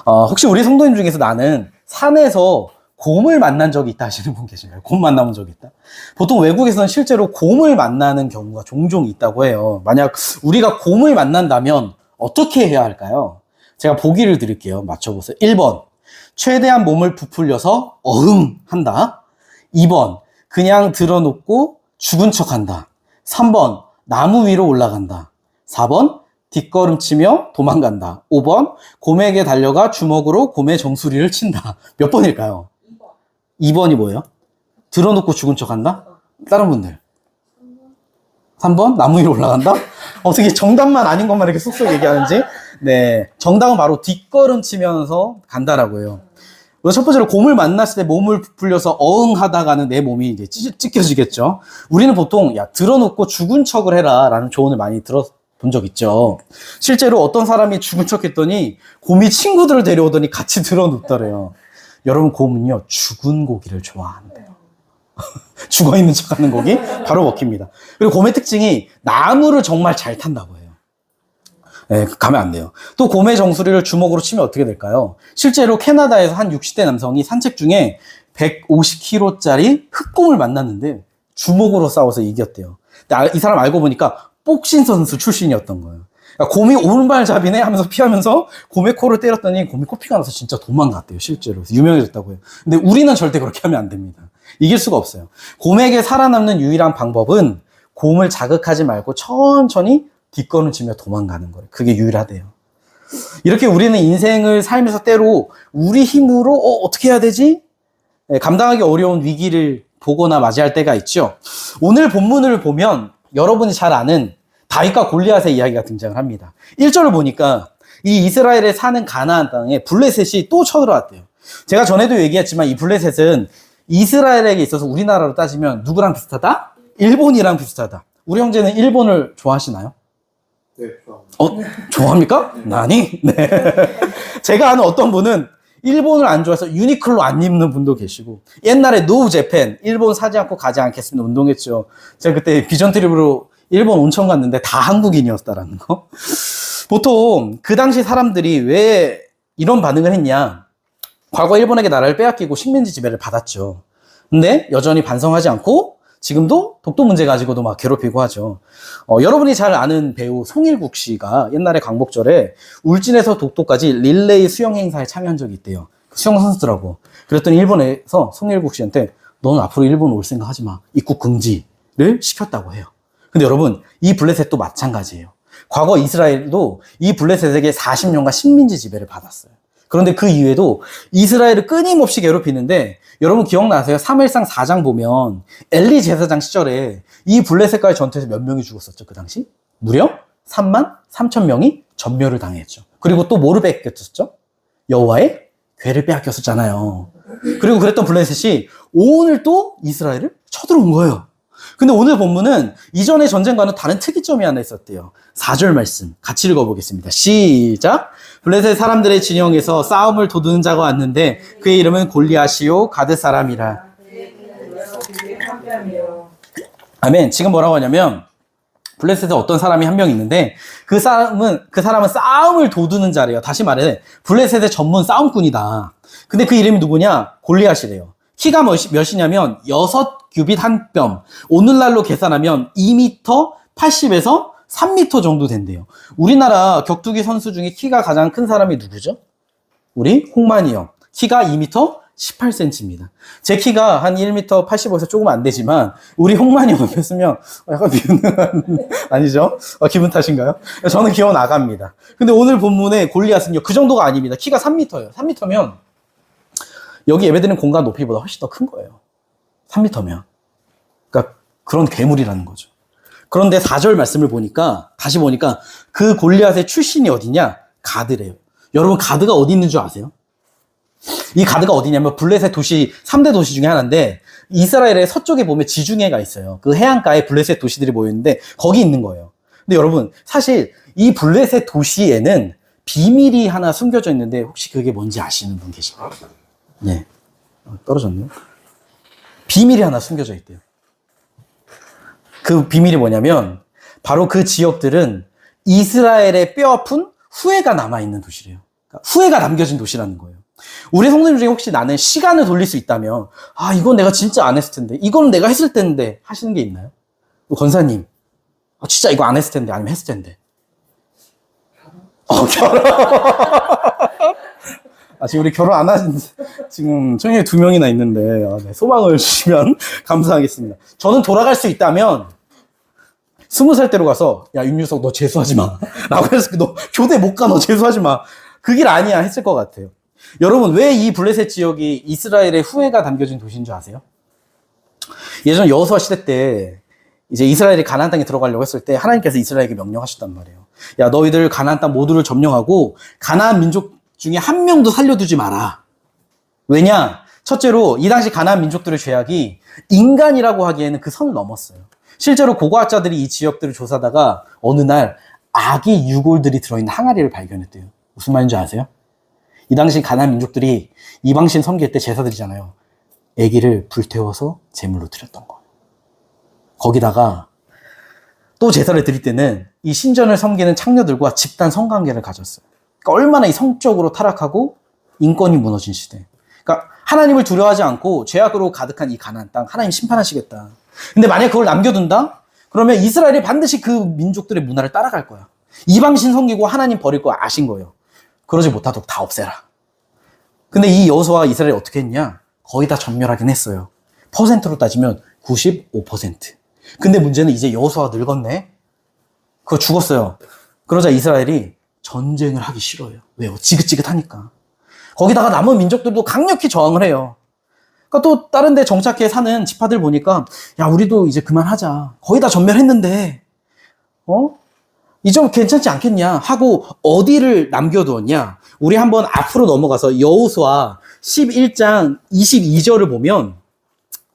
혹시 우리 성도님 중에서 나는 산에서 곰을 만난 적이 있다 하시는 분 계신가요? 곰 만나본 적이 있다? 보통 외국에서는 실제로 곰을 만나는 경우가 종종 있다고 해요. 만약 우리가 곰을 만난다면 어떻게 해야 할까요? 제가 보기를 드릴게요. 맞춰보세요. 1번, 최대한 몸을 부풀려서 한다. 2번, 그냥 들어놓고 죽은 척한다. 3번, 나무 위로 올라간다. 4번, 뒷걸음치며 도망간다. 5번, 곰에게 달려가 주먹으로 곰의 정수리를 친다. 몇 번일까요? 2번이 뭐예요? 들어놓고 죽은 척한다? 다른 분들. 3번? 나무 위로 올라간다? 어떻게 정답만 아닌 것만 이렇게 쏙쏙 얘기하는지? 네. 정답은 바로 뒷걸음치면서 간다라고 해요. 첫 번째로 곰을 만났을 때 몸을 부풀려서 하다가는 내 몸이 이제 찢겨지겠죠. 우리는 보통, 들어놓고 죽은 척을 해라 라는 조언을 많이 들어본 적 있죠. 실제로 어떤 사람이 죽은 척 했더니 곰이 친구들을 데려오더니 같이 들어눕더래요. 여러분, 곰은요, 죽은 고기를 좋아한대요. 죽어있는 척 하는 고기 바로 먹힙니다. 그리고 곰의 특징이 나무를 정말 잘 탄다고 해요. 네, 가면 안 돼요. 또 곰의 정수리를 주먹으로 치면 어떻게 될까요? 실제로 캐나다에서 한 60대 남성이 산책 중에 150kg짜리 흑곰을 만났는데 주먹으로 싸워서 이겼대요. 근데 이 사람 알고 보니까 복싱 선수 출신이었던 거예요. 그러니까 곰이 오른발잡이네 하면서 피하면서 곰의 코를 때렸더니 곰이 코피가 나서 진짜 도망갔대요. 실제로. 그래서 유명해졌다고 해요. 근데 우리는 절대 그렇게 하면 안 됩니다. 이길 수가 없어요. 곰에게 살아남는 유일한 방법은 곰을 자극하지 말고 천천히 뒷걸음 치며 도망가는 거예요. 그게 유일하대요. 이렇게 우리는 인생을 살면서 때로 우리 힘으로 어떻게 해야 되지? 감당하기 어려운 위기를 보거나 맞이할 때가 있죠. 오늘 본문을 보면 여러분이 잘 아는 다윗과 골리앗의 이야기가 등장을 합니다. 1절을 보니까 이 이스라엘에 사는 가나안 땅에 블레셋이 또 쳐들어왔대요. 제가 전에도 얘기했지만 이 블레셋은 이스라엘에게 있어서 우리나라로 따지면 누구랑 비슷하다? 일본이랑 비슷하다. 우리 형제는 일본을 좋아하시나요? 네, 좋아합니다. 좋아합니까? 아니? 네. 제가 아는 어떤 분은 일본을 안 좋아해서 유니클로 안 입는 분도 계시고, 옛날에 노우 재팬, 일본 사지 않고 가지 않겠습니다 운동했죠. 제가 그때 비전 트립으로 일본 온천 갔는데 다 한국인이었다라는 거. 보통 그 당시 사람들이 왜 이런 반응을 했냐? 과거 일본에게 나라를 빼앗기고 식민지 지배를 받았죠. 근데 여전히 반성하지 않고 지금도 독도 문제 가지고도 막 괴롭히고 하죠. 여러분이 잘 아는 배우 송일국 씨가 옛날에 광복절에 울진에서 독도까지 릴레이 수영 행사에 참여한 적이 있대요. 수영 선수들하고. 그랬더니 일본에서 송일국 씨한테 너는 앞으로 일본 올 생각 하지 마. 입국 금지를 시켰다고 해요. 근데 여러분, 이 블레셋도 마찬가지예요. 과거 이스라엘도 이 블레셋에게 40년간 식민지 지배를 받았어요. 그런데 그 이후에도 이스라엘을 끊임없이 괴롭히는데, 여러분 기억나세요? 사무엘상 4장 보면 엘리 제사장 시절에 이 블레셋과의 전투에서 몇 명이 죽었었죠, 그 당시? 무려 3만 3천 명이 전멸을 당했죠. 그리고 또 뭐를 뺏겼었죠? 여호와의 괴를 빼앗겼었잖아요. 그리고 그랬던 블레셋이 오늘 또 이스라엘을 쳐들어온 거예요. 근데 오늘 본문은 이전의 전쟁과는 다른 특이점이 하나 있었대요. 4절 말씀 같이 읽어보겠습니다. 시작. 블레셋 사람들의 진영에서 싸움을 도두는 자가 왔는데 그의 이름은 골리앗이요 가드 사람이라. 아멘. 지금 뭐라고 하냐면 블레셋에 어떤 사람이 한 명 있는데 그 사람은 싸움을 도두는 자래요. 다시 말해 블레셋의 전문 싸움꾼이다. 근데 그 이름이 누구냐? 골리앗이래요. 키가 몇이냐면 6규빗 한 뼘. 오늘날로 계산하면 2m 80에서 3m 정도 된대요. 우리나라 격투기 선수 중에 키가 가장 큰 사람이 누구죠? 우리 홍만이 형. 키가 2m 18cm입니다. 제 키가 한 1m 85에서 조금 안 되지만 우리 홍만이 형 옆에서면 약간 비운한 아니죠? 기분 탓인가요? 저는 기어 나갑니다. 근데 오늘 본문에 골리앗은요 그 정도가 아닙니다. 키가 3m예요. 3m면 여기 예배드리는 공간 높이보다 훨씬 더 큰 거예요. 3m면. 그러니까 그런 괴물이라는 거죠. 그런데 4절 말씀을 보니까 다시 보니까 그 골리앗의 출신이 어디냐? 가드래요. 여러분 가드가 어디 있는 줄 아세요? 이 가드가 어디냐면 블레셋 도시 3대 도시 중에 하나인데 이스라엘의 서쪽에 보면 지중해가 있어요. 그 해안가에 블레셋 도시들이 모여있는데 거기 있는 거예요. 근데 여러분 사실 이 블레셋 도시에는 비밀이 하나 숨겨져 있는데 혹시 그게 뭔지 아시는 분 계실까요? 네. 떨어졌네요. 비밀이 하나 숨겨져 있대요. 그 비밀이 뭐냐면 바로 그 지역들은 이스라엘의 뼈아픈 후예가 남아있는 도시래요. 그러니까 후회가 남겨진 도시라는 거예요. 우리 성도님 중에 혹시 나는 시간을 돌릴 수 있다면, 아, 이건 내가 진짜 안 했을 텐데, 이건 내가 했을 텐데, 하시는 게 있나요? 권사님, 아, 진짜 이거 안 했을 텐데, 아니면 했을 텐데. 결혼. 아, 지금 우리 결혼 안 하신, 지금 청년이 2명이나 있는데, 네, 소망을 주시면 감사하겠습니다. 저는 돌아갈 수 있다면, 20살 때로 가서, 야, 윤유석, 너 재수하지 마. 라고 해서, 너 교대 못 가, 너 재수하지 마. 그 길 아니야, 했을 것 같아요. 여러분, 왜 이 블레셋 지역이 이스라엘의 후회가 담겨진 도시인 줄 아세요? 예전 여호수아 시대 때, 이제 이스라엘이 가나안 땅에 들어가려고 했을 때, 하나님께서 이스라엘에게 명령하셨단 말이에요. 야, 너희들 가나안 땅 모두를 점령하고, 가나안 민족 중에 한 명도 살려두지 마라. 왜냐? 첫째로 이 당시 가나안 민족들의 죄악이 인간이라고 하기에는 그 선을 넘었어요. 실제로 고고학자들이 이 지역들을 조사하다가 어느 날 아기 유골들이 들어있는 항아리를 발견했대요. 무슨 말인지 아세요? 이 당시 가나안 민족들이 이방신 섬길 때 제사 드리잖아요. 아기를 불태워서 제물로 드렸던 거예요. 거기다가 또 제사를 드릴 때는 이 신전을 섬기는 창녀들과 집단 성관계를 가졌어요. 그러니까 얼마나 이 성적으로 타락하고 인권이 무너진 시대. 그러니까 하나님을 두려워하지 않고 죄악으로 가득한 이 가나안 땅, 하나님 심판하시겠다. 근데 만약 그걸 남겨둔다? 그러면 이스라엘이 반드시 그 민족들의 문화를 따라갈 거야. 이방신 섬기고 하나님 버릴 거 아신 거예요. 그러지 못하도록 다 없애라. 근데 이 여호수아가 이스라엘이 어떻게 했냐? 거의 다 전멸하긴 했어요. 퍼센트로 따지면 95%. 근데 문제는 이제 여호수아가 늙었네? 그거 죽었어요. 그러자 이스라엘이 전쟁을 하기 싫어요. 왜요? 지긋지긋하니까. 거기다가 남은 민족들도 강력히 저항을 해요. 그러니까 또 다른 데 정착해 사는 지파들 보니까 야, 우리도 이제 그만하자. 거의 다 전멸했는데 이 좀 괜찮지 않겠냐 하고 어디를 남겨두었냐. 우리 한번 앞으로 넘어가서 여호수아 11장 22절을 보면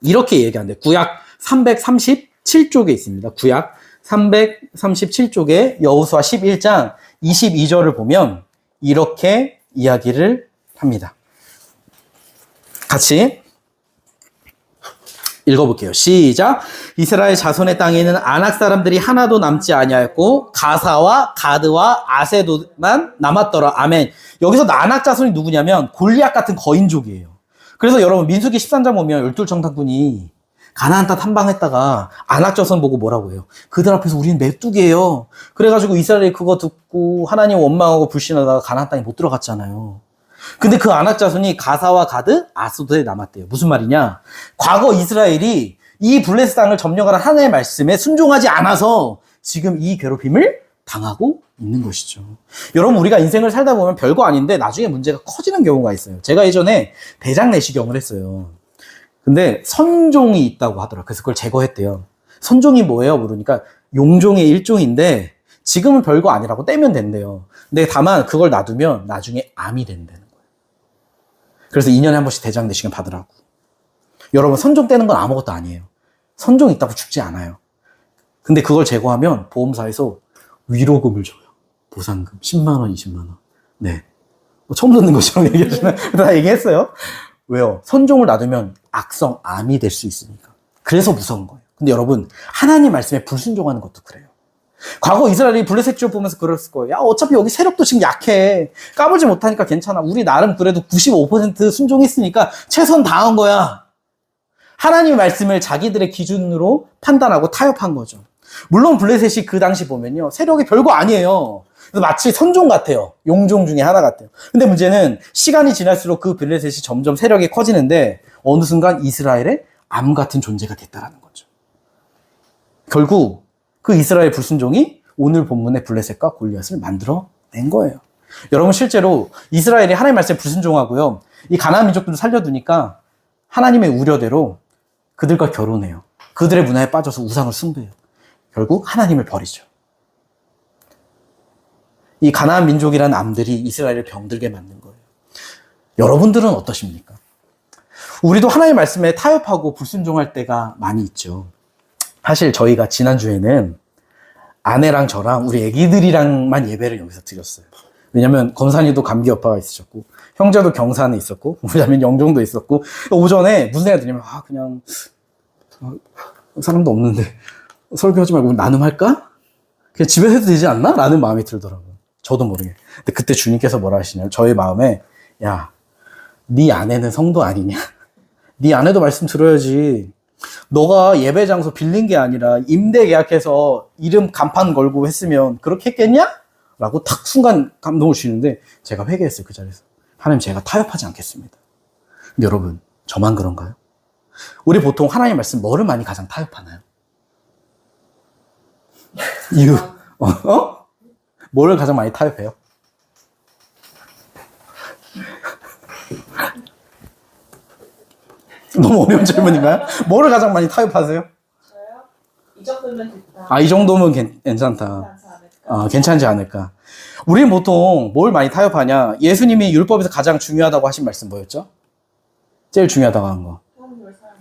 이렇게 얘기하는데, 구약 337쪽에 있습니다. 구약 337쪽에 여호수아 11장 22절을 보면 이렇게 이야기를 합니다. 같이 읽어볼게요. 시작. 이스라엘 자손의 땅에는 아낙 사람들이 하나도 남지 아니하였고 가사와 가드와 아세도만 남았더라. 아멘. 여기서 아낙 자손이 누구냐면 골리앗 같은 거인족이에요. 그래서 여러분 민수기 13장 보면 12정탐꾼이 가나안 땅 탐방했다가 아낙 자손 보고 뭐라고 해요? 그들 앞에서 우리는 메뚜기예요. 그래가지고 이스라엘이 그거 듣고 하나님 원망하고 불신하다가 가나안 땅에 못 들어갔잖아요. 근데 그 아낙 자손이 가사와 가드, 아스도에 남았대요. 무슨 말이냐? 과거 이스라엘이 이 블레셋 땅을 점령하는 하나님의 말씀에 순종하지 않아서 지금 이 괴롭힘을 당하고 있는 것이죠. 여러분, 우리가 인생을 살다 보면 별거 아닌데 나중에 문제가 커지는 경우가 있어요. 제가 예전에 대장 내시경을 했어요. 근데 선종이 있다고 하더라고요. 그래서 그걸 제거했대요. 선종이 뭐예요? 물으니까 용종의 일종인데 지금은 별거 아니라고 떼면 된대요. 근데 다만 그걸 놔두면 나중에 암이 된다는 거예요. 그래서 2년에 한 번씩 대장 내시경 받으라고. 여러분, 선종 떼는 건 아무것도 아니에요. 선종 있다고 죽지 않아요. 근데 그걸 제거하면 보험사에서 위로금을 줘요. 보상금 10만 원, 20만 원. 네. 처음 듣는 것처럼 얘기하시나요? 다 얘기했어요. 왜요? 선종을 놔두면 악성 암이 될 수 있으니까. 그래서 무서운 거예요. 근데 여러분, 하나님 말씀에 불순종하는 것도 그래요. 과거 이스라엘이 블레셋 지역 보면서 그랬을 거예요. 야, 어차피 여기 세력도 지금 약해. 까불지 못하니까 괜찮아. 우리 나름 그래도 95% 순종했으니까 최선 다한 거야. 하나님의 말씀을 자기들의 기준으로 판단하고 타협한 거죠. 물론 블레셋이 그 당시 보면요, 세력이 별거 아니에요. 그래서 마치 선종 같아요. 용종 중에 하나 같아요. 근데 문제는 시간이 지날수록 그 블레셋이 점점 세력이 커지는데 어느 순간 이스라엘의 암 같은 존재가 됐다라는 거죠. 결국 그 이스라엘 불순종이 오늘 본문의 블레셋과 골리앗을 만들어낸 거예요. 여러분, 실제로 이스라엘이 하나님 말씀에 불순종하고요, 이 가나안 민족들을 살려두니까 하나님의 우려대로 그들과 결혼해요. 그들의 문화에 빠져서 우상을 숭배해요. 결국 하나님을 버리죠. 이 가나안 민족이라는 암들이 이스라엘을 병들게 만든 거예요. 여러분들은 어떠십니까? 우리도 하나님의 말씀에 타협하고 불순종할 때가 많이 있죠. 사실 저희가 지난주에는 아내랑 저랑 우리 애기들이랑만 예배를 여기서 드렸어요. 왜냐면 검사님도 감기 여파가 있으셨고, 형제도 경산에 있었고, 우리 영종도 있었고, 오전에 무슨 생각이 드냐면, 그냥 사람도 없는데 설교하지 말고 나눔할까? 그냥 집에서 해도 되지 않나? 라는 마음이 들더라고요. 저도 모르게. 근데 그때 주님께서 뭐라 하시냐면 저의 마음에 야, 네 아내는 성도 아니냐? 네 아내도 말씀 들어야지. 너가 예배 장소 빌린 게 아니라 임대 계약해서 이름 간판 걸고 했으면 그렇게 했겠냐? 라고 탁 순간 감동을 주시는데 제가 회개했어요. 그 자리에서. 하나님, 제가 타협하지 않겠습니다. 근데 여러분, 저만 그런가요? 우리 보통 하나님 말씀 뭐를 많이 가장 타협하나요? 이유. 뭐를 가장 많이 타협해요? 너무 어려운 질문인가요? 뭐를 가장 많이 타협하세요? 저요? 이 정도면 됐다. 아, 이 정도면 괜찮다. 괜찮지 않을까? 괜찮지 않을까. 우리는 보통 뭘 많이 타협하냐? 예수님이 율법에서 가장 중요하다고 하신 말씀 뭐였죠? 제일 중요하다고 한 거.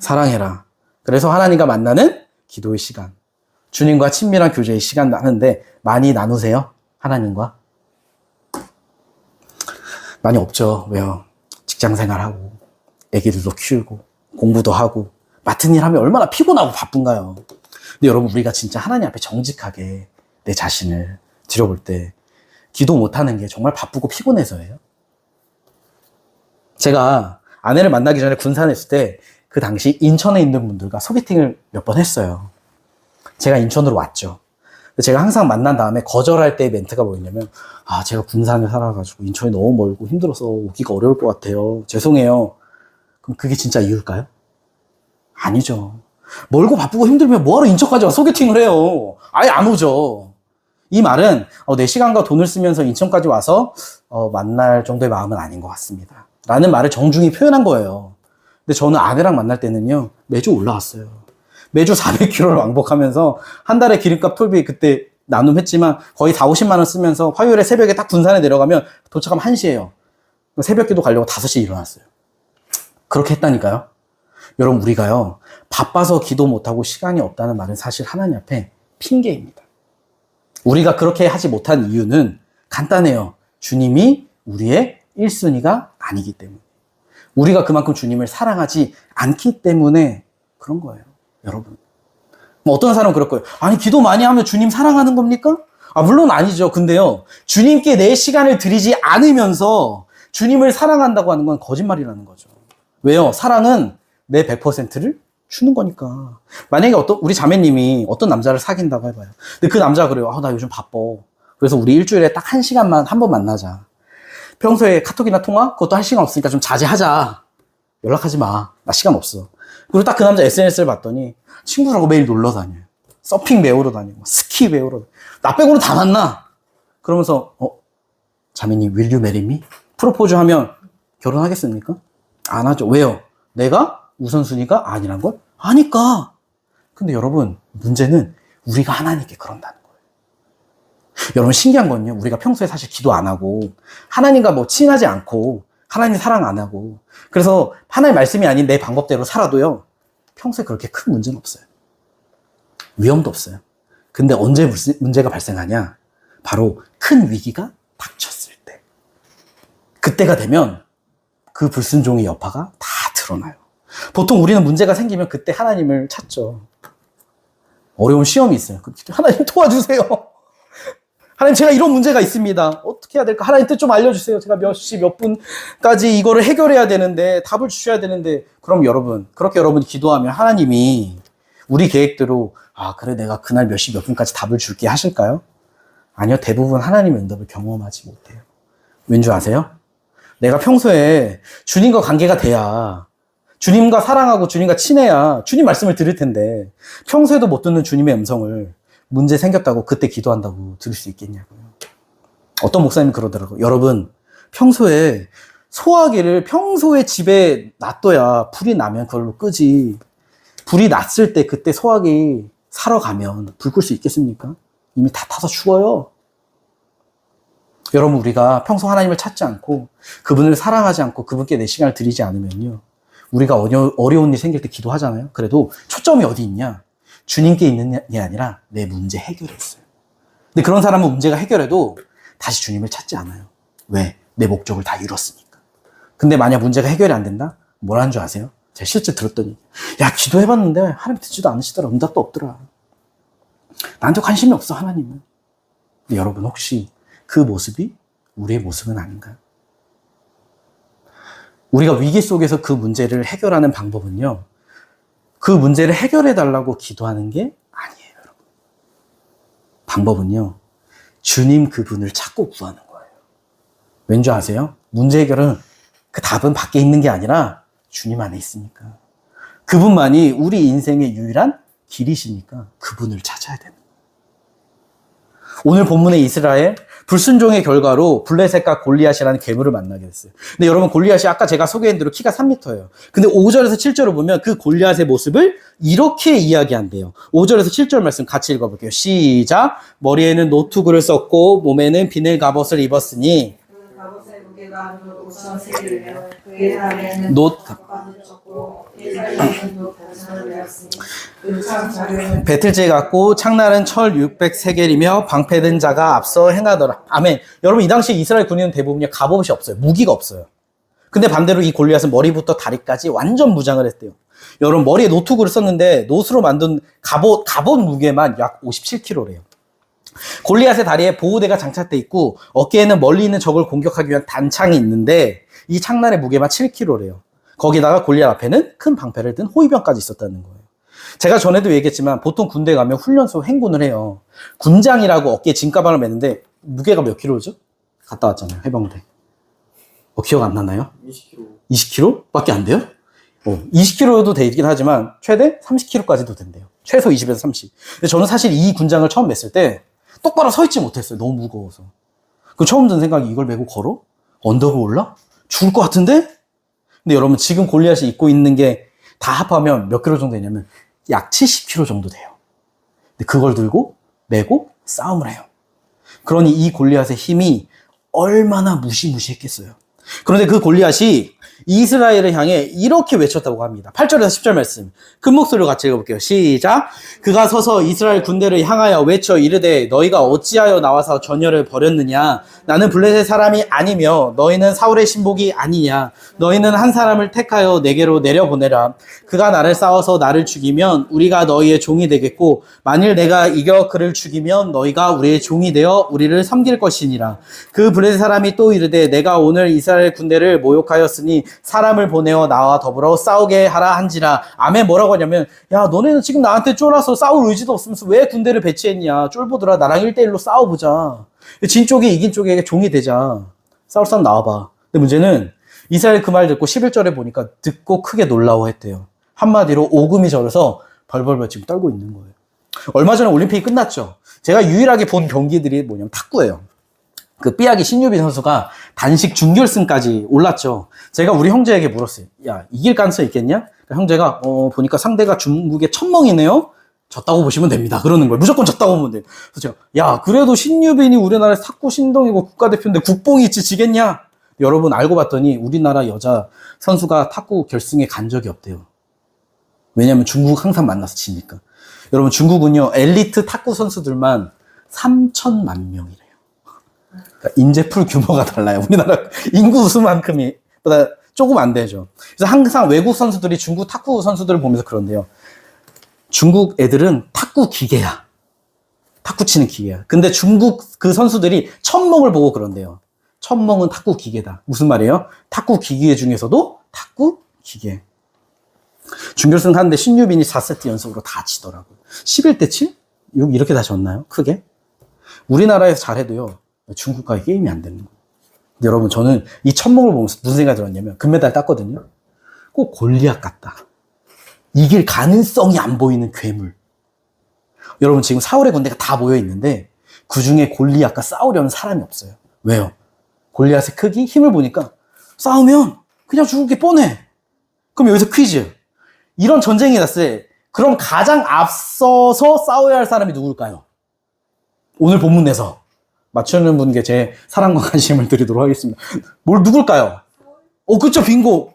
사랑해라. 그래서 하나님과 만나는 기도의 시간. 주님과 친밀한 교제의 시간 나누는데 많이 나누세요? 하나님과? 많이 없죠. 왜요? 직장 생활하고, 애기들도 키우고, 공부도 하고, 맡은 일 하면 얼마나 피곤하고 바쁜가요? 근데 여러분, 우리가 진짜 하나님 앞에 정직하게 내 자신을 들여볼 때 기도 못하는 게 정말 바쁘고 피곤해서예요. 제가 아내를 만나기 전에 군산에 있을 때 그 당시 인천에 있는 분들과 소개팅을 몇 번 했어요. 제가 인천으로 왔죠. 제가 항상 만난 다음에 거절할 때의 멘트가 뭐였냐면 제가 군산에 살아가지고 인천이 너무 멀고 힘들어서 오기가 어려울 것 같아요. 죄송해요. 그럼 그게 진짜 이유일까요? 아니죠. 멀고 바쁘고 힘들면 뭐하러 인천까지 와 소개팅을 해요. 아예 안 오죠. 이 말은 내 시간과 돈을 쓰면서 인천까지 와서 만날 정도의 마음은 아닌 것 같습니다. 라는 말을 정중히 표현한 거예요. 근데 저는 아내랑 만날 때는요, 매주 올라왔어요. 매주 400km를 왕복하면서 한 달에 기름값 톨비 그때 나눔했지만 거의 4, 50만 원 쓰면서 화요일에 새벽에 딱 군산에 내려가면 도착하면 1시예요. 새벽기도 가려고 5시에 일어났어요. 그렇게 했다니까요. 여러분, 우리가요, 바빠서 기도 못하고 시간이 없다는 말은 사실 하나님 앞에 핑계입니다. 우리가 그렇게 하지 못한 이유는 간단해요. 주님이 우리의 1순위가 아니기 때문에. 우리가 그만큼 주님을 사랑하지 않기 때문에 그런 거예요. 여러분. 뭐 어떤 사람은 그럴 거예요. 아니, 기도 많이 하면 주님 사랑하는 겁니까? 물론 아니죠. 근데요, 주님께 내 시간을 드리지 않으면서 주님을 사랑한다고 하는 건 거짓말이라는 거죠. 왜요? 사랑은 내 100%를 주는 거니까. 만약에 우리 자매님이 어떤 남자를 사귄다고 해봐요. 근데 그 남자가 그래요. 나 요즘 바빠. 그래서 우리 일주일에 딱 1시간만 한 번 만나자. 평소에 카톡이나 통화? 그것도 1시간 없으니까 좀 자제하자. 연락하지 마. 나 시간 없어. 그리고 딱 그 남자 SNS를 봤더니 친구라고 매일 놀러 다녀요. 서핑 배우러 다니고 스키 배우러 다니고. 나 빼고는 다 만나. 그러면서 자매님 will you marry me? 프로포즈 하면 결혼하겠습니까? 안 하죠. 왜요? 내가 우선순위가 아니란 걸 아니까. 근데 여러분, 문제는 우리가 하나님께 그런다는 거예요. 여러분, 신기한 건요, 우리가 평소에 사실 기도 안 하고 하나님과 뭐 친하지 않고 하나님 사랑 안 하고 그래서 하나님 말씀이 아닌 내 방법대로 살아도요, 평소에 그렇게 큰 문제는 없어요. 위험도 없어요. 근데 언제 문제가 발생하냐? 바로 큰 위기가 닥쳤을 때. 그때가 되면 그 불순종의 여파가 다 드러나요. 보통 우리는 문제가 생기면 그때 하나님을 찾죠. 어려운 시험이 있어요. 하나님 도와주세요. 하나님, 제가 이런 문제가 있습니다. 어떻게 해야 될까? 하나님 뜻 좀 알려주세요. 제가 몇 시, 몇 분까지 이거를 해결해야 되는데, 답을 주셔야 되는데. 그럼 여러분, 그렇게 여러분이 기도하면 하나님이 우리 계획대로, 그래, 내가 그날 몇 시, 몇 분까지 답을 줄게 하실까요? 아니요. 대부분 하나님의 응답을 경험하지 못해요. 왠 줄 아세요? 내가 평소에 주님과 관계가 돼야, 주님과 사랑하고 주님과 친해야 주님 말씀을 들을 텐데, 평소에도 못 듣는 주님의 음성을 문제 생겼다고 그때 기도한다고 들을 수 있겠냐고요. 어떤 목사님이 그러더라고요. 여러분, 평소에 소화기를 평소에 집에 놔둬야 불이 나면 그걸로 끄지. 불이 났을 때 그때 소화기 사러 가면 불 끌 수 있겠습니까? 이미 다 타서 죽어요. 여러분, 우리가 평소 하나님을 찾지 않고 그분을 사랑하지 않고 그분께 내 시간을 드리지 않으면요, 우리가 어려운 일이 생길 때 기도하잖아요. 그래도 초점이 어디 있냐? 주님께 있는 게 아니라 내 문제 해결에 있어요. 근데 그런 사람은 문제가 해결해도 다시 주님을 찾지 않아요. 왜? 내 목적을 다 이뤘으니까. 근데 만약 문제가 해결이 안 된다? 뭐라는 줄 아세요? 제가 실제 들었더니, 야, 기도해봤는데 하나님 듣지도 않으시더라. 응답도 없더라. 나한테 관심이 없어, 하나님은. 근데 여러분, 혹시 그 모습이 우리의 모습은 아닌가요? 우리가 위기 속에서 그 문제를 해결하는 방법은요, 그 문제를 해결해 달라고 기도하는 게 아니에요, 여러분. 방법은요, 주님 그분을 찾고 구하는 거예요. 왠지 아세요? 문제 해결은 그 답은 밖에 있는 게 아니라 주님 안에 있으니까. 그분만이 우리 인생의 유일한 길이시니까 그분을 찾아야 되는 거예요. 오늘 본문의 이스라엘, 불순종의 결과로 블레셋과 골리앗이라는 괴물을 만나게 됐어요. 근데 여러분, 골리앗이 아까 제가 소개한 대로 키가 3m예요. 근데 5절에서 7절을 보면 그 골리앗의 모습을 이렇게 이야기한대요. 5절에서 7절 말씀 같이 읽어볼게요. 시작. 머리에는 노투구를 썼고 몸에는 비늘 갑옷을 입었으니 그 갑옷의 무게가 5천 세겔이며 그의 다리에는 노 겉바지를 쳤고 일살에는 노 단창을 메었으니 은창 자루에는 배틀재 같고 창날은 철 600세겔이며 방패든 자가 앞서 행하더라. 아멘. 여러분, 이 당시 이스라엘 군인은 대부분 갑옷이 없어요. 무기가 없어요. 근데 반대로 이 골리앗은 머리부터 다리까지 완전 무장을 했대요. 여러분, 머리에 노투구를 썼는데 노스로 만든 갑옷 무게만 약 57kg래요. 골리앗의 다리에 보호대가 장착돼 있고 어깨에는 멀리 있는 적을 공격하기 위한 단창이 있는데 이 창날의 무게만 7kg래요. 거기다가 골리앗 앞에는 큰 방패를 든 호위병까지 있었다는 거예요. 제가 전에도 얘기했지만 보통 군대 가면 훈련소 행군을 해요. 군장이라고 어깨에 진가방을 매는데 무게가 몇 킬로죠? 갔다 왔잖아요, 해병대. 기억 안 나나요? 20kg. 20kg? 밖에 안 돼요? 20kg도 되긴 하지만 최대 30kg까지도 된대요. 최소 20에서 30. 근데 저는 사실 이 군장을 처음 맸을 때 똑바로 서 있지 못했어요. 너무 무거워서. 그 처음 든 생각이, 이걸 메고 걸어? 언덕을 올라? 죽을 것 같은데? 근데 여러분, 지금 골리앗이 입고 있는 게 다 합하면 몇 킬로 정도 되냐면 약 70kg 정도 돼요. 근데 그걸 들고 메고 싸움을 해요. 그러니 이 골리앗의 힘이 얼마나 무시무시했겠어요. 그런데 그 골리앗이 이스라엘을 향해 이렇게 외쳤다고 합니다. 8절에서 10절 말씀 큰 목소리로 같이 읽어볼게요. 시작. 그가 서서 이스라엘 군대를 향하여 외쳐 이르되 너희가 어찌하여 나와서 전열을 벌였느냐. 나는 블레셋 사람이 아니며 너희는 사울의 신복이 아니냐. 너희는 한 사람을 택하여 내게로 내려보내라. 그가 나를 싸워서 나를 죽이면 우리가 너희의 종이 되겠고 만일 내가 이겨 그를 죽이면 너희가 우리의 종이 되어 우리를 섬길 것이니라. 그 블레셋 사람이 또 이르되 내가 오늘 이스라엘 군대를 모욕하였으니 사람을 보내어 나와 더불어 싸우게 하라 한지라. 아멘. 뭐라고 하냐면, 야, 너네는 지금 나한테 쫄아서 싸울 의지도 없으면서 왜 군대를 배치했냐. 쫄보들아, 나랑 1대1로 싸워보자. 진 쪽이 이긴 쪽에게 종이 되자. 싸울 사람 나와봐. 근데 문제는 이스라엘 그 말 듣고 11절에 보니까 듣고 크게 놀라워했대요. 한마디로 오금이 저려서 벌벌벌 지금 떨고 있는 거예요. 얼마 전에 올림픽이 끝났죠. 제가 유일하게 본 경기들이 뭐냐면 탁구예요. 그 삐약이 신유빈 선수가 단식 준결승까지 올랐죠. 제가 우리 형제에게 물었어요. 야, 이길 가능성이 있겠냐? 형제가 보니까 상대가 중국의 천멍이네요. 졌다고 보시면 됩니다. 그러는 거예요. 무조건 졌다고 보면 돼요. 그래서 제가, 야, 그래도 신유빈이 우리나라의 탁구 신동이고 국가대표인데 국뽕이 있지 지겠냐? 여러분, 알고 봤더니 우리나라 여자 선수가 탁구 결승에 간 적이 없대요. 왜냐면 중국 항상 만나서 지니까. 여러분, 중국은요 엘리트 탁구 선수들만 3천만 명이래요. 그러니까 인재풀 규모가 달라요. 우리나라 인구 수만큼이 보다 조금 안 되죠. 그래서 항상 외국 선수들이 중국 탁구 선수들을 보면서 그런데요. 중국 애들은 탁구 기계야. 탁구 치는 기계야. 근데 중국 그 선수들이 천멍을 보고 그런데요. 천멍은 탁구 기계다. 무슨 말이에요? 탁구 기계 중에서도 탁구 기계. 준결승 하는데 신유빈이 4세트 연속으로 다 지더라고요. 11대 7? 이렇게 다 졌나요? 크게? 우리나라에서 잘해도요. 중국과의 게임이 안 되는 거예요. 근데 여러분, 저는 이 천목을 보면서 무슨 생각이 들었냐면 금메달 땄거든요. 꼭 골리앗 같다. 이길 가능성이 안 보이는 괴물. 여러분, 지금 사울의 군대가 다 모여 있는데 그 중에 골리앗과 싸우려는 사람이 없어요. 왜요? 골리앗의 크기, 힘을 보니까 싸우면 그냥 죽을 게 뻔해. 그럼 여기서 퀴즈. 이런 전쟁이 났을 때 그럼 가장 앞서서 싸워야 할 사람이 누굴까요? 오늘 본문에서 맞추는 분께 제 사랑과 관심을 드리도록 하겠습니다. 누굴까요? 그쵸, 빙고.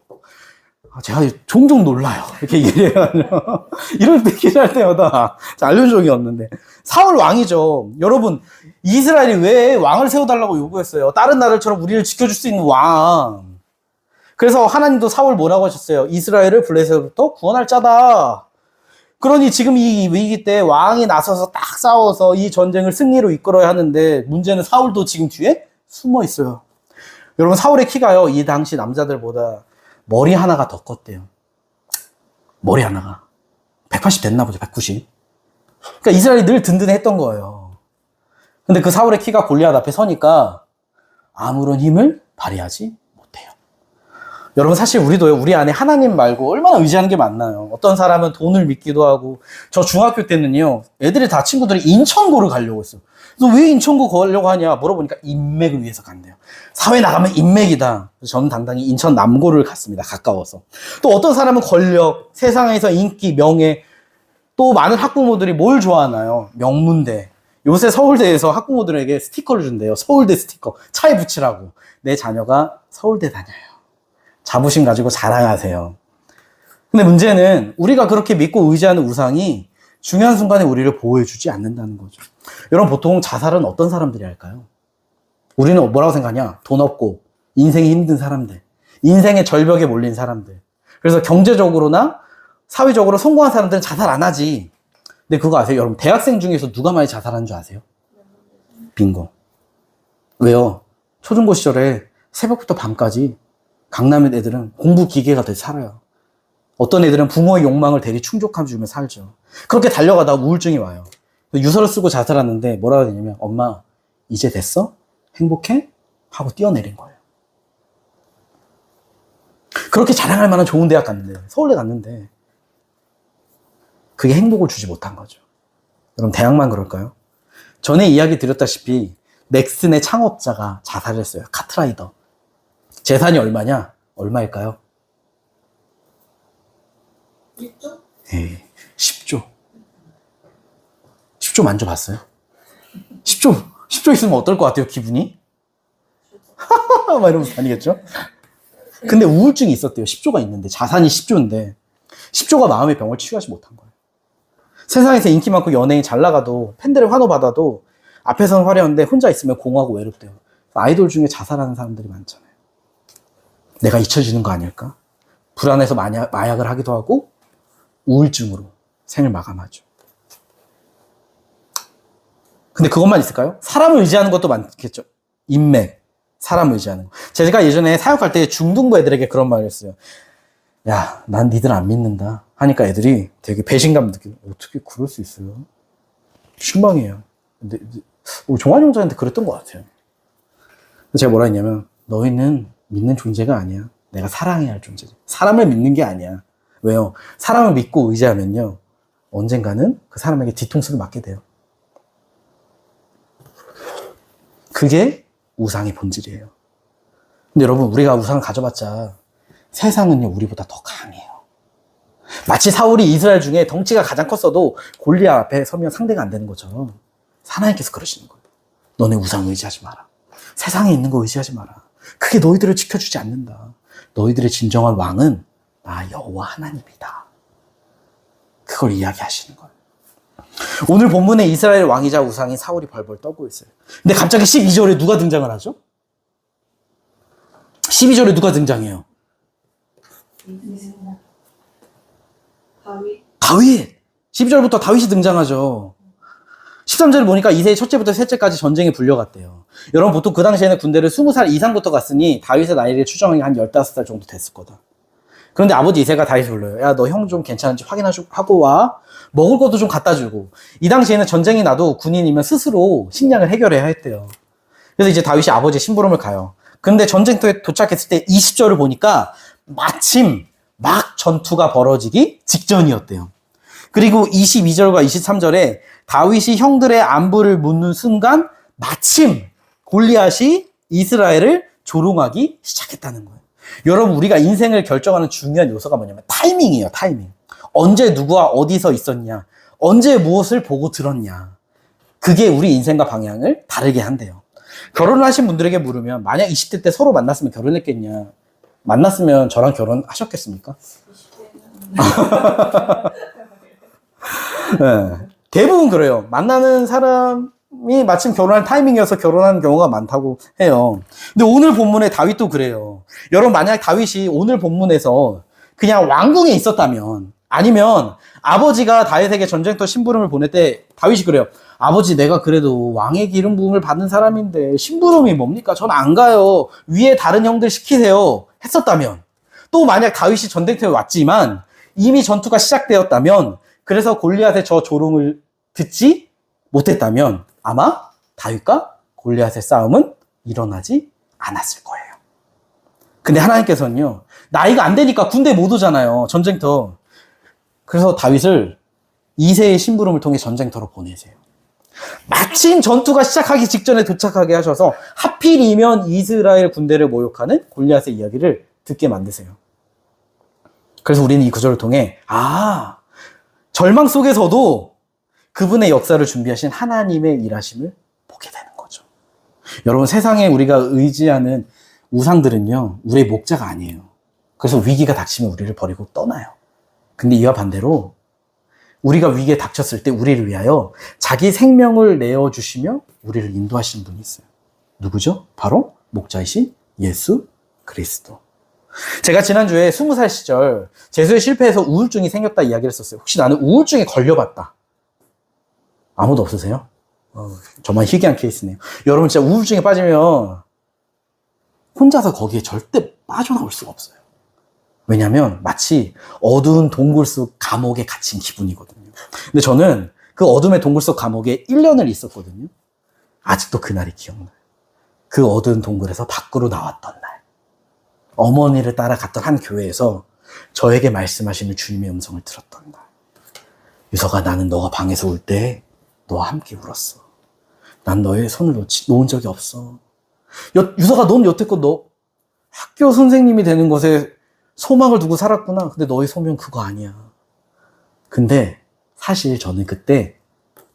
제가 종종 놀라요. 이렇게 얘기해가지고. 이럴 때 기도할 때마다 알려준 적이 없는데. 사울 왕이죠. 여러분, 이스라엘이 왜 왕을 세워달라고 요구했어요? 다른 나라처럼 우리를 지켜줄 수 있는 왕. 그래서 하나님도 사울 뭐라고 하셨어요? 이스라엘을 블레셋으로부터 구원할 자다. 그러니 지금 이 위기 때 왕이 나서서 딱 싸워서 이 전쟁을 승리로 이끌어야 하는데 문제는 사울도 지금 뒤에 숨어 있어요. 여러분 사울의 키가요 이 당시 남자들보다 머리 하나가 더 컸대요. 머리 하나가 180 됐나 보죠. 190. 그러니까 이스라엘이 늘 든든했던 거예요. 근데 그 사울의 키가 골리앗 앞에 서니까 아무런 힘을 발휘하지 못해요. 여러분 사실 우리도요 우리 안에 하나님 말고 얼마나 의지하는 게 많나요. 어떤 사람은 돈을 믿기도 하고 저 중학교 때는요 애들이 다 친구들이 인천고를 가려고 했어요. 그래서 왜 인천고 가려고 하냐 물어보니까 인맥을 위해서 간대요. 사회 나가면 인맥이다. 그래서 저는 당당히 인천 남고를 갔습니다. 가까워서. 또 어떤 사람은 권력, 세상에서 인기, 명예, 또 많은 학부모들이 뭘 좋아하나요? 명문대. 요새 서울대에서 학부모들에게 스티커를 준대요. 서울대 스티커. 차에 붙이라고. 내 자녀가 서울대 다녀요. 자부심 가지고 자랑하세요. 근데 문제는 우리가 그렇게 믿고 의지하는 우상이 중요한 순간에 우리를 보호해주지 않는다는 거죠. 여러분 보통 자살은 어떤 사람들이 할까요? 우리는 뭐라고 생각하냐? 돈 없고 인생이 힘든 사람들, 인생의 절벽에 몰린 사람들. 그래서 경제적으로나 사회적으로 성공한 사람들은 자살 안 하지. 근데 그거 아세요? 여러분 대학생 중에서 누가 많이 자살하는 줄 아세요? 빙고. 왜요? 초중고 시절에 새벽부터 밤까지 강남의 애들은 공부 기계가 돼서 살아요. 어떤 애들은 부모의 욕망을 대리 충족해주며 살죠. 그렇게 달려가다 우울증이 와요. 유서를 쓰고 자살하는데 뭐라고 되냐면 엄마 이제 됐어? 행복해? 하고 뛰어내린 거예요. 그렇게 자랑할 만한 좋은 대학 갔는데 서울대 갔는데 그게 행복을 주지 못한 거죠. 여러분 대학만 그럴까요? 전에 이야기 드렸다시피 넥슨의 창업자가 자살을 했어요. 카트라이더. 재산이 얼마냐? 얼마일까요? 1조? 예, 10조. 10조 만져봤어요? 10조 있으면 어떨 것 같아요, 기분이? 막 이러면서 다니겠죠? 근데 우울증이 있었대요. 10조가 있는데, 자산이 10조인데, 10조가 마음의 병을 치유하지 못한 거예요. 세상에서 인기 많고 연예인 잘 나가도, 팬들의 환호받아도, 앞에서는 화려한데, 혼자 있으면 공허하고 외롭대요. 아이돌 중에 자살하는 사람들이 많잖아요. 내가 잊혀지는 거 아닐까? 불안해서 마약을 하기도 하고, 우울증으로 생을 마감하죠. 근데 그것만 있을까요? 사람을 의지하는 것도 많겠죠. 인맥, 사람을 의지하는 거. 제가 예전에 사역할 때 중등부 애들에게 그런 말을 했어요. 야, 난 니들 안 믿는다. 하니까 애들이 되게 배신감 느끼고 어떻게 그럴 수 있어요? 실망해요. 근데 종환 형제한테 그랬던 것 같아요. 제가 뭐라 했냐면 너희는 믿는 존재가 아니야. 내가 사랑해야 할 존재지. 사람을 믿는 게 아니야. 왜요? 사람을 믿고 의지하면요. 언젠가는 그 사람에게 뒤통수를 맞게 돼요. 그게 우상의 본질이에요. 근데 여러분, 우리가 우상을 가져봤자 세상은요, 우리보다 더 강해요. 마치 사울이 이스라엘 중에 덩치가 가장 컸어도 골리앗 앞에 서면 상대가 안 되는 것처럼 하나님께서 그러시는 거예요. 너네 우상 의지하지 마라. 세상에 있는 거 의지하지 마라. 그게 너희들을 지켜주지 않는다. 너희들의 진정한 왕은 나 여호와 하나님이다. 그걸 이야기하시는 거예요. 오늘 본문에 이스라엘 왕이자 우상인 사울이 벌벌 떨고 있어요. 근데 갑자기 12절에 누가 등장을 하죠? 12절에 누가 등장해요? 다윗! 12절부터 다윗이 등장하죠. 13절을 보니까 이세의 첫째부터 셋째까지 전쟁에 불려갔대요. 여러분 보통 그 당시에는 군대를 20살 이상부터 갔으니 다윗의 나이를 추정하기 한 15살 정도 됐을 거다. 그런데 아버지 이세가 다윗을 불러요. 야, 너 형 좀 괜찮은지 확인하고 와. 먹을 것도 좀 갖다 주고. 이 당시에는 전쟁이 나도 군인이면 스스로 식량을 해결해야 했대요. 그래서 이제 다윗이 아버지의 심부름을 가요. 근데 전쟁터에 도착했을 때 20절을 보니까 마침 막 전투가 벌어지기 직전이었대요. 그리고 22절과 23절에 다윗이 형들의 안부를 묻는 순간 마침 골리앗이 이스라엘을 조롱하기 시작했다는 거예요. 여러분, 우리가 인생을 결정하는 중요한 요소가 뭐냐면 타이밍이에요. 타이밍. 언제 누구와 어디서 있었냐, 언제 무엇을 보고 들었냐, 그게 우리 인생과 방향을 다르게 한대요. 결혼을 하신 분들에게 물으면 만약 20대 때 서로 만났으면 결혼했겠냐, 만났으면 저랑 결혼하셨겠습니까? 네, 대부분 그래요. 만나는 사람이 마침 결혼할 타이밍이어서 결혼하는 경우가 많다고 해요. 근데 오늘 본문에 다윗도 그래요. 여러분, 만약 다윗이 오늘 본문에서 그냥 왕궁에 있었다면 아니면 아버지가 다윗에게 전쟁터 심부름을 보낼 때 다윗이 그래요. 아버지, 내가 그래도 왕의 기름 부음을 받는 사람인데 심부름이 뭡니까? 전 안 가요. 위에 다른 형들 시키세요. 했었다면, 또 만약 다윗이 전쟁터에 왔지만 이미 전투가 시작되었다면, 그래서 골리앗의 저 조롱을 듣지 못했다면 아마 다윗과 골리앗의 싸움은 일어나지 않았을 거예요. 근데 하나님께서는요, 나이가 안 되니까 군대 못 오잖아요, 전쟁터. 그래서 다윗을 이새의 심부름을 통해 전쟁터로 보내세요. 마침 전투가 시작하기 직전에 도착하게 하셔서 하필이면 이스라엘 군대를 모욕하는 골리앗의 이야기를 듣게 만드세요. 그래서 우리는 이 구절을 통해 절망 속에서도 그분의 역사를 준비하신 하나님의 일하심을 보게 되는 거죠. 여러분, 세상에 우리가 의지하는 우상들은요, 우리의 목자가 아니에요. 그래서 위기가 닥치면 우리를 버리고 떠나요. 근데 이와 반대로 우리가 위기에 닥쳤을 때 우리를 위하여 자기 생명을 내어주시며 우리를 인도하시는 분이 있어요. 누구죠? 바로 목자이신 예수 그리스도. 제가 지난주에 20살 시절 재수에 실패해서 우울증이 생겼다 이야기를 했었어요. 혹시 나는 우울증에 걸려봤다. 아무도 없으세요? 저만 희귀한 케이스네요. 여러분, 진짜 우울증에 빠지면 혼자서 거기에 절대 빠져나올 수가 없어요. 왜냐하면 마치 어두운 동굴 속 감옥에 갇힌 기분이거든요. 근데 저는 그 어둠의 동굴 속 감옥에 1년을 있었거든요. 아직도 그날이 기억나요. 그 어두운 동굴에서 밖으로 나왔던 날, 어머니를 따라갔던 한 교회에서 저에게 말씀하시는 주님의 음성을 들었던 날. 유서가, 나는 너가 방에서 울 때 너와 함께 울었어. 난 너의 손을 놓은 적이 없어. 유서가, 넌 여태껏 너 학교 선생님이 되는 것에 소망을 두고 살았구나. 근데 너의 소명 그거 아니야. 근데 사실 저는 그때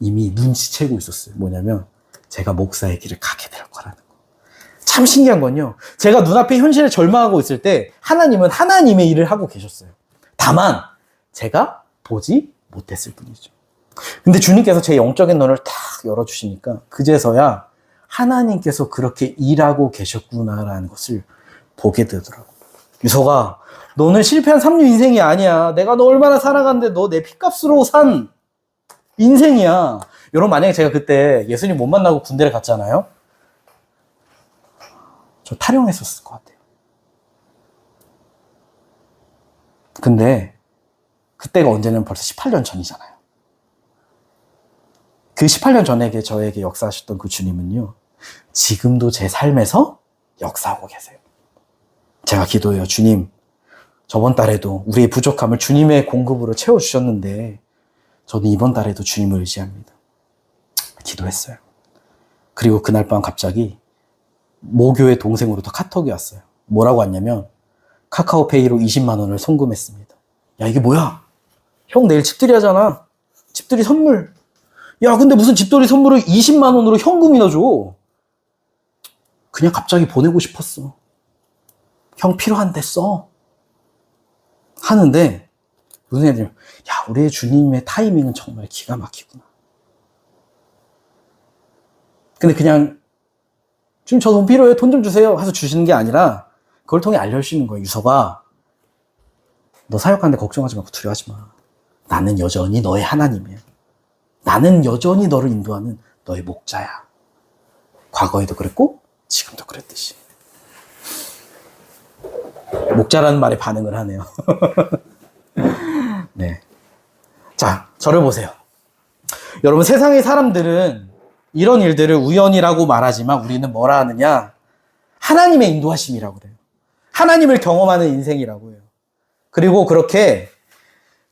이미 눈치채고 있었어요. 뭐냐면 제가 목사의 길을 가게 될 거라는 거. 참 신기한 건요, 제가 눈앞에 현실에 절망하고 있을 때 하나님은 하나님의 일을 하고 계셨어요. 다만 제가 보지 못했을 뿐이죠. 근데 주님께서 제 영적인 눈을 탁 열어주시니까 그제서야 하나님께서 그렇게 일하고 계셨구나라는 것을 보게 되더라고요. 유서가, 너는 실패한 3년 인생이 아니야. 내가 너 얼마나 사랑하는데 너 내 피값으로 산 인생이야. 여러분, 만약에 제가 그때 예수님 못 만나고 군대를 갔잖아요. 저 탈영했었을 것 같아요. 근데 그때가 언제는 벌써 18년 전이잖아요. 그 18년 전에 저에게 역사하셨던 그 주님은요, 지금도 제 삶에서 역사하고 계세요. 제가 기도해요. 주님, 저번 달에도 우리의 부족함을 주님의 공급으로 채워주셨는데 저는 이번 달에도 주님을 의지합니다. 기도했어요. 그리고 그날 밤 갑자기 모교의 동생으로부터 카톡이 왔어요. 뭐라고 왔냐면, 카카오페이로 20만 원을 송금했습니다. 야, 이게 뭐야? 형 내일 집들이 하잖아. 집들이 선물. 야, 근데 무슨 집들이 선물을 20만 원으로 현금이나 줘? 그냥 갑자기 보내고 싶었어. 형 필요한데 써. 하는데 무슨 애들, 야, 우리의 주님의 타이밍은 정말 기가 막히구나. 근데 그냥 지금 저 돈 필요해요, 돈 좀 주세요 해서 주시는 게 아니라 그걸 통해 알려주시는 거예요. 유서가, 너 사역하는데 걱정하지 말고 두려워하지 마. 나는 여전히 너의 하나님이야. 나는 여전히 너를 인도하는 너의 목자야. 과거에도 그랬고 지금도 그랬듯이. 목자라는 말에 반응을 하네요. 네. 자, 저를 보세요. 여러분, 세상의 사람들은 이런 일들을 우연이라고 말하지만 우리는 뭐라 하느냐? 하나님의 인도하심이라고 그래요. 하나님을 경험하는 인생이라고 해요. 그리고 그렇게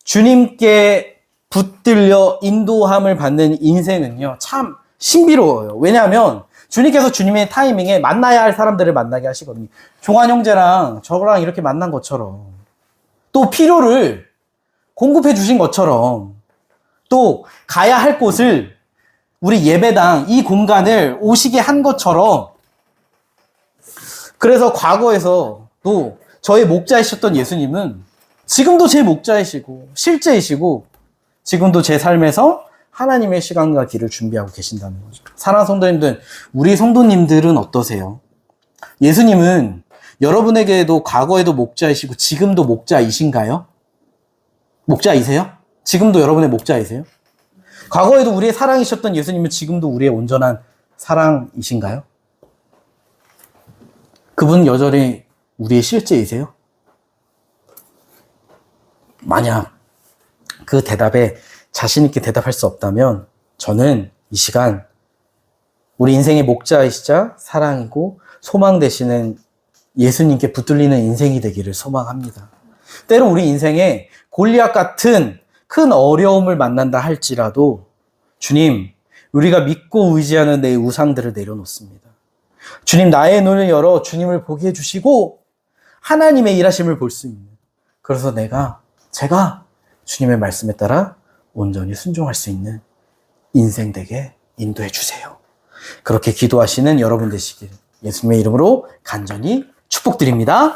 주님께 붙들려 인도함을 받는 인생은요, 참 신비로워요. 왜냐하면 주님께서 주님의 타이밍에 만나야 할 사람들을 만나게 하시거든요. 종환 형제랑 저랑 이렇게 만난 것처럼, 또 필요를 공급해 주신 것처럼, 또 가야 할 곳을, 우리 예배당 이 공간을 오시게 한 것처럼, 그래서 과거에서 또 저의 목자이셨던 예수님은 지금도 제 목자이시고 실제이시고 지금도 제 삶에서 하나님의 시간과 길을 준비하고 계신다는 거죠. 사랑하는 성도님들, 우리 성도님들은 어떠세요? 예수님은 여러분에게도 과거에도 목자이시고 지금도 목자이신가요? 목자이세요? 지금도 여러분의 목자이세요? 과거에도 우리의 사랑이셨던 예수님은 지금도 우리의 온전한 사랑이신가요? 그분은 여전히 우리의 실제이세요? 만약 그 대답에 자신 있게 대답할 수 없다면 저는 이 시간 우리 인생의 목자이시자 사랑이고 소망 되시는 예수님께 붙들리는 인생이 되기를 소망합니다. 때로 우리 인생에 골리앗 같은 큰 어려움을 만난다 할지라도 주님, 우리가 믿고 의지하는 내 우상들을 내려놓습니다. 주님, 나의 눈을 열어 주님을 보게 해주시고 하나님의 일하심을 볼 수 있는, 그래서 제가 주님의 말씀에 따라 온전히 순종할 수 있는 인생 되게 인도해 주세요. 그렇게 기도하시는 여러분 되시길 예수님의 이름으로 간절히 축복드립니다.